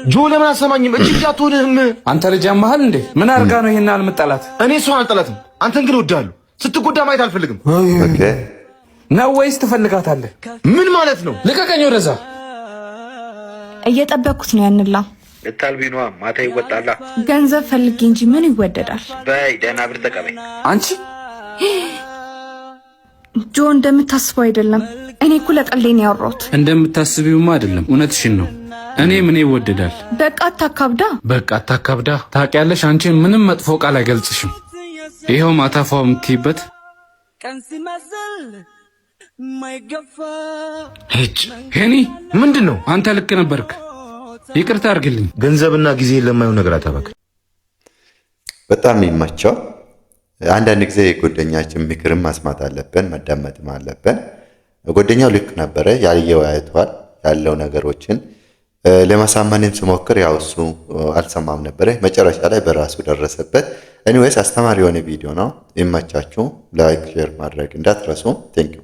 ጆ ለምን አሰማኝም? እጅ አትሆንህም። አንተ ልጅ አማሃል እንዴ? ምን አርጋ ነው ይሄን አልመጣላት? እኔ እሷን አልጠላትም፣ አንተን ግን እወድሃለሁ። ስትጎዳ ማየት አልፈልግም። ኦኬ ነው ወይስ ትፈልጋታለህ? ምን ማለት ነው? ልቀቀኝ ወደዛ። እየጠበኩት ነው ያንላ ልታልቢኗ ማታ ይወጣላ። ገንዘብ ፈልጌ እንጂ ምን ይወደዳል? በይ ደህና ብር ተቀበይ። አንቺ ጆ እንደምታስበው አይደለም። እኔ እኮ ለቀልዴ ነው ያወራሁት። እንደምታስቢውማ አይደለም፣ እውነትሽን ነው። እኔ ምን ይወደዳል? በቃ አታካብዳ። በቃ አታካብዳ። ታውቂያለሽ፣ አንቺ ምንም መጥፎ ቃል አይገልጽሽም። ይሄው ማታፋው የምትይበት ሄኒ ምንድን ነው? አንተ ልክ ነበርክ። ይቅርታ አድርግልኝ። ገንዘብና ጊዜ ለማየው ነገር አታባክን። በጣም ይመቸው። አንዳንድ ጊዜ የጓደኛችን ምክርም ማስማት አለብን፣ መዳመጥም አለብን። ጓደኛው ልክ ነበረ፣ ያየው አይቷል። ያለው ነገሮችን ለማሳመንም ሲሞክር ያው እሱ አልሰማም ነበረ። መጨረሻ ላይ በራሱ ደረሰበት። ኤኒዌይስ አስተማሪ የሆነ ቪዲዮ ነው። ይመቻችሁ። ላይክ ሼር ማድረግ እንዳትረሱ። ቴንክ ዩ